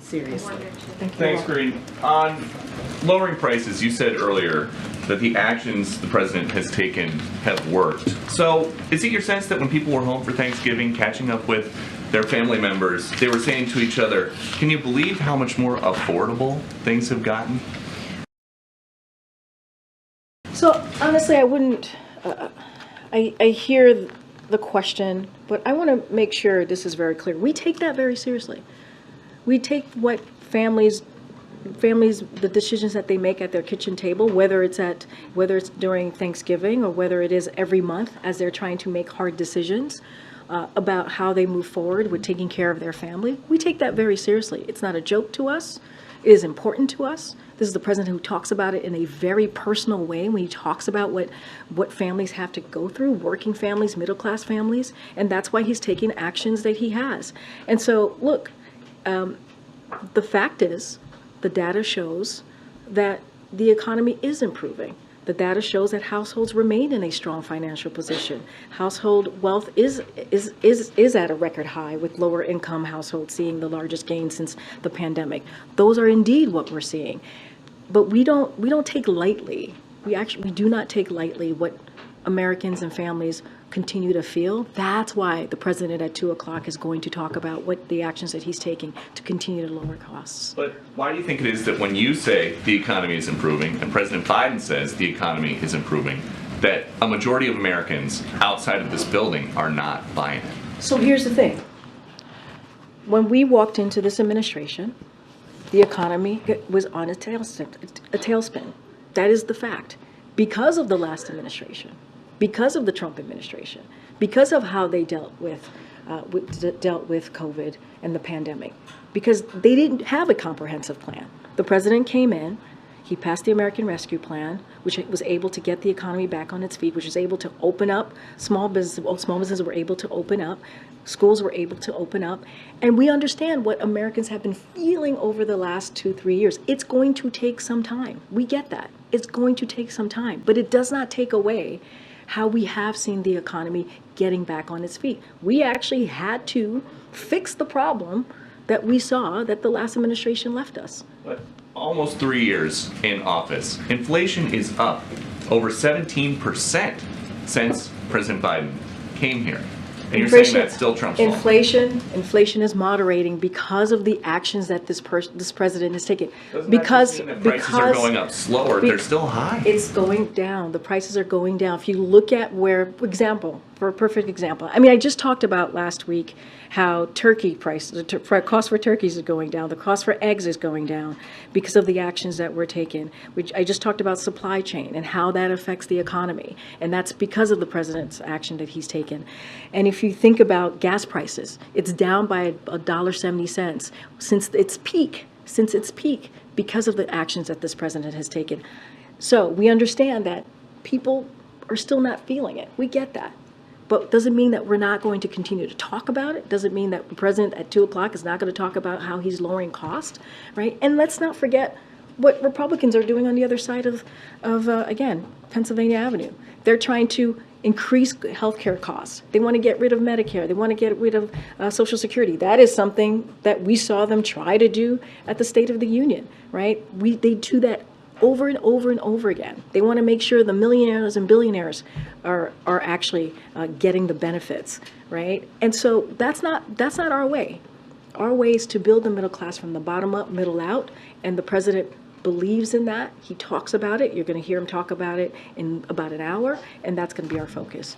seriously. Thank you. Thanks, Green. On lowering prices, you said earlier that the actions the president has taken have worked. So is it your sense that when people were home for Thanksgiving, catching up with their family members, they were saying to each other, can you believe how much more affordable things have gotten? So honestly, I wouldn't, I hear the question, but I want to make sure this is very clear. We take that very seriously. We take what families, the decisions that they make at their kitchen table, whether it's during Thanksgiving or whether it is every month as they're trying to make hard decisions about how they move forward with taking care of their family. We take that very seriously. It's not a joke to us. It is important to us. This is the president who talks about it in a very personal way when he talks about what families have to go through, working families, middle-class families, and that's why he's taking actions that he has. And so, look, the fact is, the data shows that the economy is improving. The data shows that households remain in a strong financial position. Household wealth is at a record high, with lower income households seeing the largest gain since the pandemic. Those are indeed what we're seeing. But we don't take lightly. We do not take lightly what Americans and families continue to feel. That's why the president at 2 o'clock is going to talk about what the actions that he's taking to continue to lower costs. But why do you think it is that when you say the economy is improving and President Biden says the economy is improving, that a majority of Americans outside of this building are not buying it? So here's the thing. When we walked into this administration, the economy was on a tailspin. That is the fact. Because of the last administration, because of the Trump administration, because of how they dealt with COVID and the pandemic, because they didn't have a comprehensive plan. The president came in, he passed the American Rescue Plan, which was able to get the economy back on its feet, which was able to open up small businesses were able to open up, schools were able to open up, and we understand what Americans have been feeling over the last 2-3 years. It's going to take some time. We get that. It's going to take some time, but it does not take away how we have seen the economy getting back on its feet. We actually had to fix the problem that we saw that the last administration left us. But almost 3 years in office, inflation is up over 17% since President Biden came here. And you're saying that's still Trump's fault. Inflation is moderating because of the actions that this president is taking. Doesn't that just mean that prices are going up slower? They're still high. It's going down. The prices are going down. If you look at for a perfect example, I mean, I just talked about last week how turkey prices, the cost for turkeys is going down, the cost for eggs is going down because of the actions that were taken. I just talked about supply chain and how that affects the economy, and that's because of the president's action that he's taken. And if you think about gas prices, it's down by $1.70 since its peak because of the actions that this president has taken. So we understand that people are still not feeling it. We get that. But doesn't mean that we're not going to continue to talk about it. Doesn't mean that the president at 2 o'clock is not going to talk about how he's lowering cost, right? And let's not forget what Republicans are doing on the other side of again, Pennsylvania Avenue. They're trying to increase healthcare costs. They want to get rid of Medicare. They want to get rid of Social Security. That is something that we saw them try to do at the State of the Union, right? They do that over and over and over again. They want to make sure the millionaires and billionaires are actually getting the benefits, right? And so that's not our way. Our way is to build the middle class from the bottom up, middle out, and the president believes in that. He talks about it. You're going to hear him talk about it in about an hour, and that's going to be our focus.